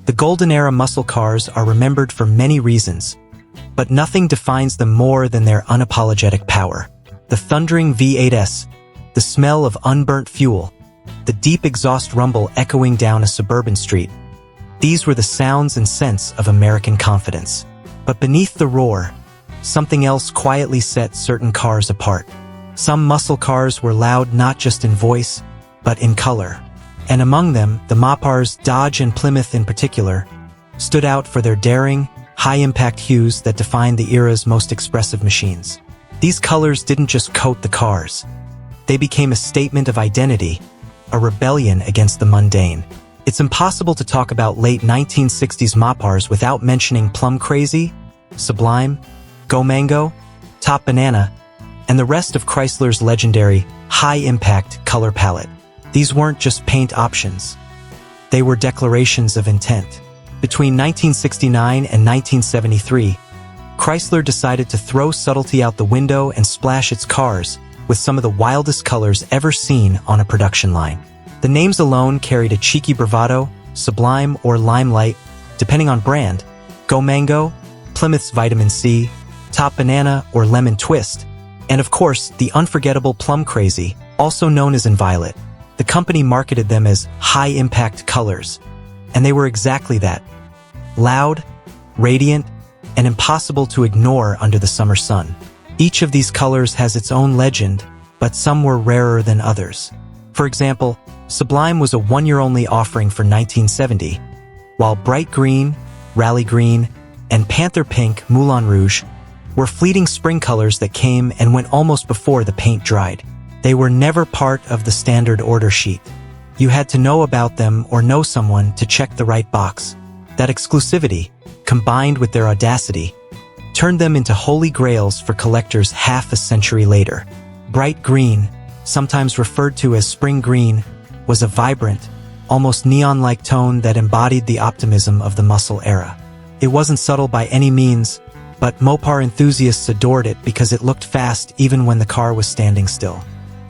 The golden era muscle cars are remembered for many reasons, but nothing defines them more than their unapologetic power. The thundering V8s, the smell of unburnt fuel, the deep exhaust rumble echoing down a suburban street. These were the sounds and scents of American confidence. But beneath the roar, something else quietly set certain cars apart. Some muscle cars were loud not just in voice, but in color. And among them, the Mopars, Dodge and Plymouth in particular, stood out for their daring, high-impact hues that defined the era's most expressive machines. These colors didn't just coat the cars. They became a statement of identity, a rebellion against the mundane. It's impossible to talk about late 1960s Mopars without mentioning Plum Crazy, Sublime, Go Mango, Top Banana, and the rest of Chrysler's legendary, high-impact color palette. These weren't just paint options. They were declarations of intent. Between 1969 and 1973, Chrysler decided to throw subtlety out the window and splash its cars with some of the wildest colors ever seen on a production line. The names alone carried a cheeky bravado, Sublime or Limelight, depending on brand, Go Mango, Plymouth's Vitamin C, Top Banana or Lemon Twist, and of course, the unforgettable Plum Crazy, also known as Violet. The company marketed them as high-impact colors, and they were exactly that. Loud, radiant, and impossible to ignore under the summer sun. Each of these colors has its own legend, but some were rarer than others. For example, Sublime was a one-year-only offering for 1970, while Bright Green, Rally Green, and Panther Pink, Moulin Rouge, were fleeting spring colors that came and went almost before the paint dried. They were never part of the standard order sheet. You had to know about them or know someone to check the right box. That exclusivity, combined with their audacity, turned them into holy grails for collectors half a century later. Bright green, sometimes referred to as spring green, was a vibrant, almost neon-like tone that embodied the optimism of the muscle era. It wasn't subtle by any means, but Mopar enthusiasts adored it because it looked fast even when the car was standing still.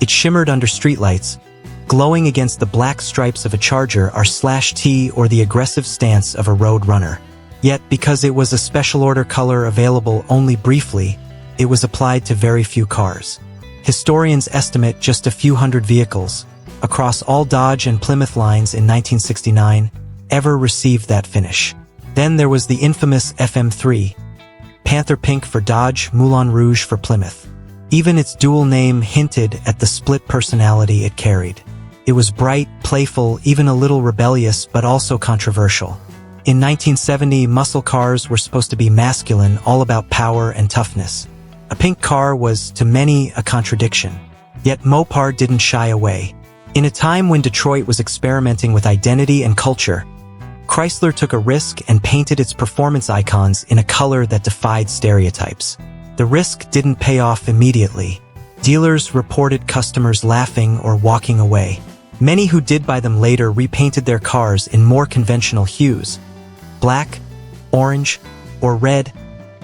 It shimmered under streetlights, glowing against the black stripes of a Charger /T or the aggressive stance of a Road Runner. Yet, because it was a special order color available only briefly, it was applied to very few cars. Historians estimate just a few hundred vehicles, across all Dodge and Plymouth lines in 1969, ever received that finish. Then there was the infamous FM3, Panther Pink for Dodge, Moulin Rouge for Plymouth. Even its dual name hinted at the split personality it carried. It was bright, playful, even a little rebellious, but also controversial. In 1970, muscle cars were supposed to be masculine, all about power and toughness. A pink car was, to many, a contradiction. Yet Mopar didn't shy away. In a time when Detroit was experimenting with identity and culture, Chrysler took a risk and painted its performance icons in a color that defied stereotypes. The risk didn't pay off immediately. Dealers reported customers laughing or walking away. Many who did buy them later repainted their cars in more conventional hues, black, orange, or red,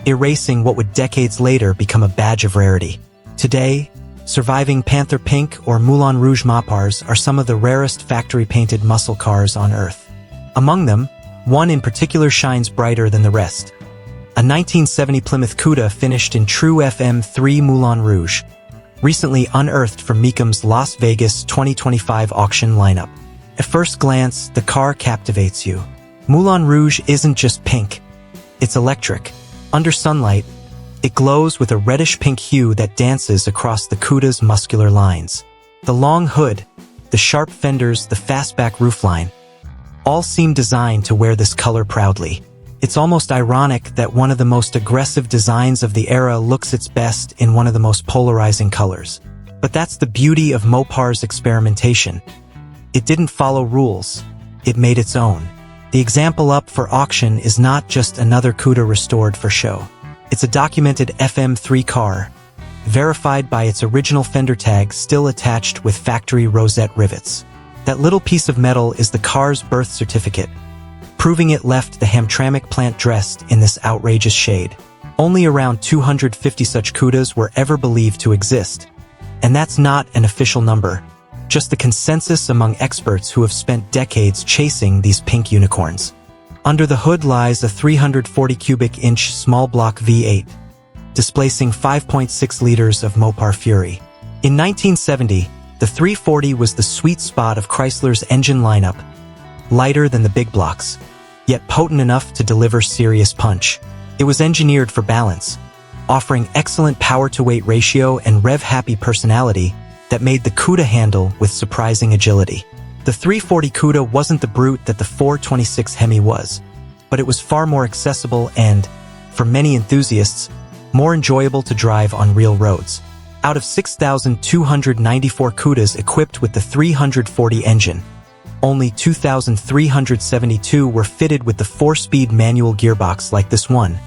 erasing what would decades later become a badge of rarity. Today, surviving Panther Pink or Moulin Rouge Mopars are some of the rarest factory-painted muscle cars on Earth. Among them, one in particular shines brighter than the rest. A 1970 Plymouth Cuda finished in true FM3 Moulin Rouge, recently unearthed from Mecum's Las Vegas 2025 auction lineup. At first glance, the car captivates you. Moulin Rouge isn't just pink, it's electric. Under sunlight, it glows with a reddish-pink hue that dances across the Cuda's muscular lines. The long hood, the sharp fenders, the fastback roofline, all seem designed to wear this color proudly. It's almost ironic that one of the most aggressive designs of the era looks its best in one of the most polarizing colors. But that's the beauty of Mopar's experimentation. It didn't follow rules, it made its own. The example up for auction is not just another Cuda restored for show. It's a documented FM3 car, verified by its original fender tag still attached with factory rosette rivets. That little piece of metal is the car's birth certificate, proving it left the Hamtramck plant dressed in this outrageous shade. Only around 250 such Cudas were ever believed to exist. And that's not an official number, just the consensus among experts who have spent decades chasing these pink unicorns. Under the hood lies a 340 cubic inch small block V8, displacing 5.6 liters of Mopar fury. In 1970, the 340 was the sweet spot of Chrysler's engine lineup, lighter than the big blocks, yet potent enough to deliver serious punch. It was engineered for balance, offering excellent power-to-weight ratio and rev-happy personality that made the Cuda handle with surprising agility. The 340 Cuda wasn't the brute that the 426 Hemi was, but it was far more accessible and, for many enthusiasts, more enjoyable to drive on real roads. Out of 6,294 Cudas equipped with the 340 engine, only 2,372 were fitted with the 4-speed manual gearbox like this one,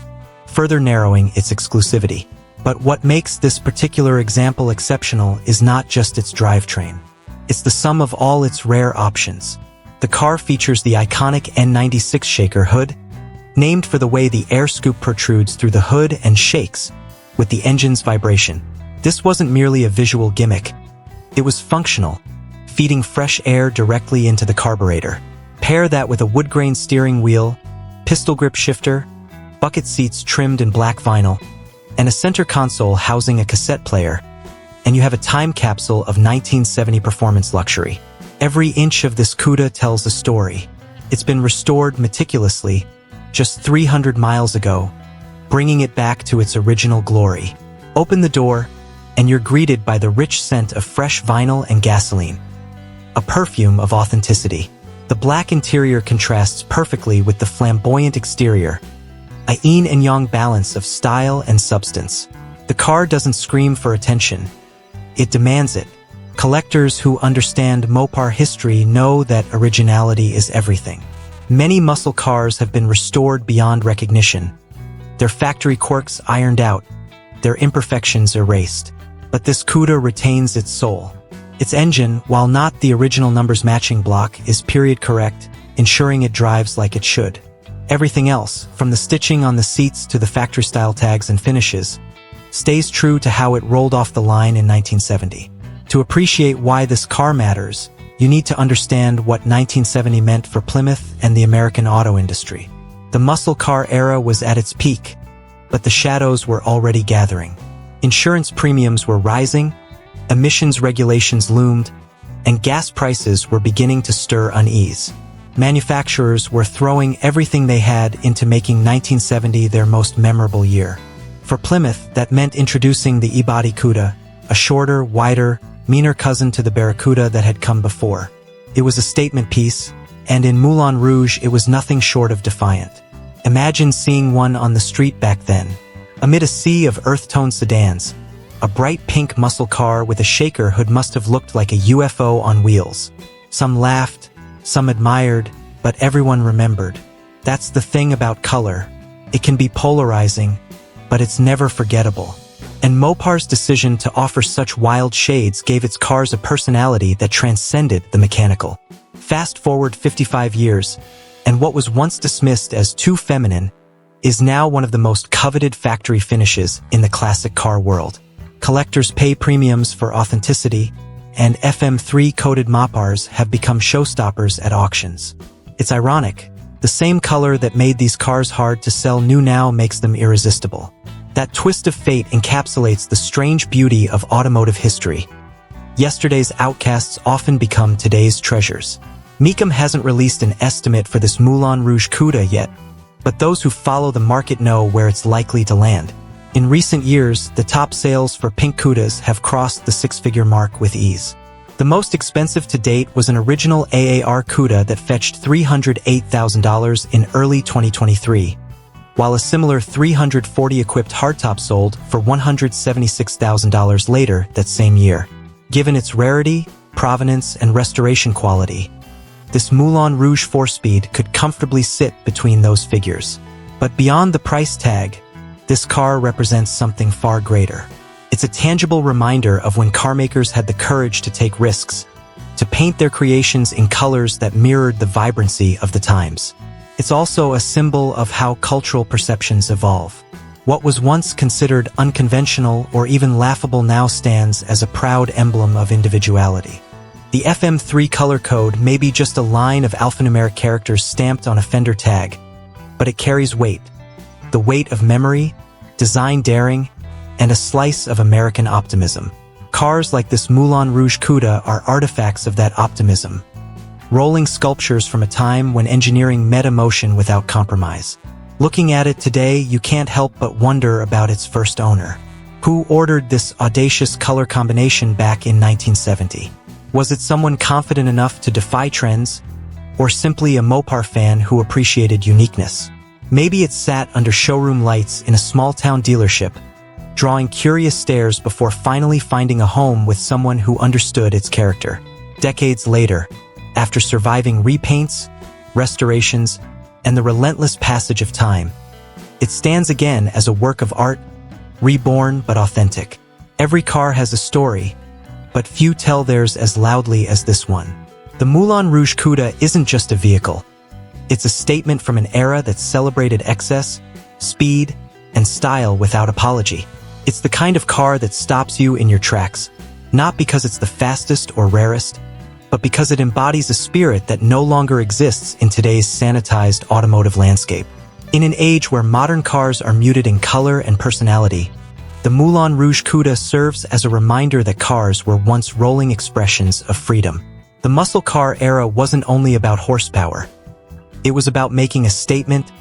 further narrowing its exclusivity. But what makes this particular example exceptional is not just its drivetrain. It's the sum of all its rare options. The car features the iconic N96 shaker hood, named for the way the air scoop protrudes through the hood and shakes with the engine's vibration. This wasn't merely a visual gimmick. It was functional, feeding fresh air directly into the carburetor. Pair that with a woodgrain steering wheel, pistol grip shifter, bucket seats trimmed in black vinyl, and a center console housing a cassette player, and you have a time capsule of 1970 performance luxury. Every inch of this Cuda tells a story. It's been restored meticulously just 300 miles ago, bringing it back to its original glory. Open the door, and you're greeted by the rich scent of fresh vinyl and gasoline, a perfume of authenticity. The black interior contrasts perfectly with the flamboyant exterior, a yin and yang balance of style and substance. The car doesn't scream for attention. It demands it. Collectors who understand Mopar history know that originality is everything. Many muscle cars have been restored beyond recognition, their factory quirks ironed out, their imperfections erased. But this Cuda retains its soul. Its engine, while not the original numbers matching block, is period correct, ensuring it drives like it should. Everything else, from the stitching on the seats to the factory-style tags and finishes, stays true to how it rolled off the line in 1970. To appreciate why this car matters, you need to understand what 1970 meant for Plymouth and the American auto industry. The muscle car era was at its peak, but the shadows were already gathering. Insurance premiums were rising, emissions regulations loomed, and gas prices were beginning to stir unease. Manufacturers were throwing everything they had into making 1970 their most memorable year. For Plymouth, that meant introducing the E-body Cuda, a shorter, wider, meaner cousin to the Barracuda that had come before. It was a statement piece, and in Moulin Rouge it was nothing short of defiant. Imagine seeing one on the street back then. Amid a sea of earth-tone sedans, a bright pink muscle car with a shaker hood must have looked like a UFO on wheels. Some laughed, some admired, but everyone remembered. That's the thing about color. It can be polarizing, but it's never forgettable. And Mopar's decision to offer such wild shades gave its cars a personality that transcended the mechanical. Fast forward 55 years, and what was once dismissed as too feminine is now one of the most coveted factory finishes in the classic car world. Collectors pay premiums for authenticity, and FM3-coated Mopars have become showstoppers at auctions. It's ironic. The same color that made these cars hard to sell new now makes them irresistible. That twist of fate encapsulates the strange beauty of automotive history. Yesterday's outcasts often become today's treasures. Mecum hasn't released an estimate for this Moulin Rouge Cuda yet, but those who follow the market know where it's likely to land. In recent years, the top sales for pink Cudas have crossed the six-figure mark with ease. The most expensive to date was an original AAR Cuda that fetched $308,000 in early 2023, while a similar 340-equipped hardtop sold for $176,000 later that same year. Given its rarity, provenance, and restoration quality, this Moulin Rouge 4-speed could comfortably sit between those figures. But beyond the price tag, this car represents something far greater. It's a tangible reminder of when carmakers had the courage to take risks, to paint their creations in colors that mirrored the vibrancy of the times. It's also a symbol of how cultural perceptions evolve. What was once considered unconventional or even laughable now stands as a proud emblem of individuality. The FM3 color code may be just a line of alphanumeric characters stamped on a fender tag, but it carries weight. The weight of memory, design daring, and a slice of American optimism. Cars like this Moulin Rouge Cuda are artifacts of that optimism. Rolling sculptures from a time when engineering met emotion without compromise. Looking at it today, you can't help but wonder about its first owner. Who ordered this audacious color combination back in 1970? Was it someone confident enough to defy trends, or simply a Mopar fan who appreciated uniqueness? Maybe it sat under showroom lights in a small-town dealership, drawing curious stares before finally finding a home with someone who understood its character. Decades later, after surviving repaints, restorations, and the relentless passage of time, it stands again as a work of art, reborn but authentic. Every car has a story, but few tell theirs as loudly as this one. The Moulin Rouge Cuda isn't just a vehicle. It's a statement from an era that celebrated excess, speed, and style without apology. It's the kind of car that stops you in your tracks, not because it's the fastest or rarest, but because it embodies a spirit that no longer exists in today's sanitized automotive landscape. In an age where modern cars are muted in color and personality, the Moulin Rouge Cuda serves as a reminder that cars were once rolling expressions of freedom. The muscle car era wasn't only about horsepower. It was about making a statement,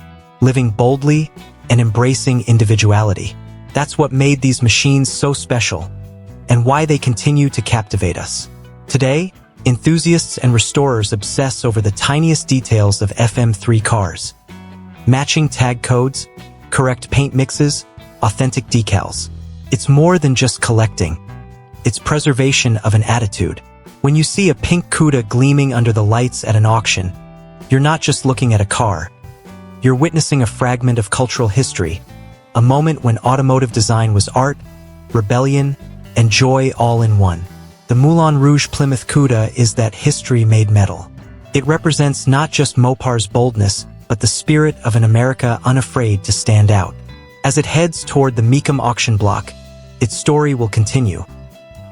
living boldly, and embracing individuality. That's what made these machines so special, and why they continue to captivate us. Today, enthusiasts and restorers obsess over the tiniest details of FM3 cars. Matching tag codes, correct paint mixes, authentic decals. It's more than just collecting. It's preservation of an attitude. When you see a pink Cuda gleaming under the lights at an auction, you're not just looking at a car. You're witnessing a fragment of cultural history, a moment when automotive design was art, rebellion, and joy all in one. The Moulin Rouge Plymouth Cuda is that history made metal. It represents not just Mopar's boldness, but the spirit of an America unafraid to stand out. As it heads toward the Mecum auction block, its story will continue.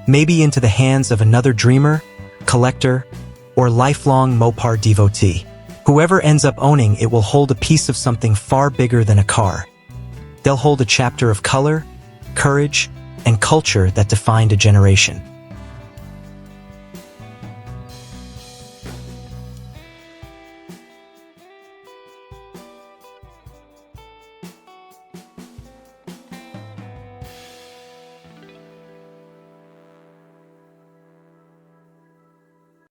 Maybe into the hands of another dreamer, collector, or lifelong Mopar devotee. Whoever ends up owning it will hold a piece of something far bigger than a car. They'll hold a chapter of color, courage, and culture that defined a generation.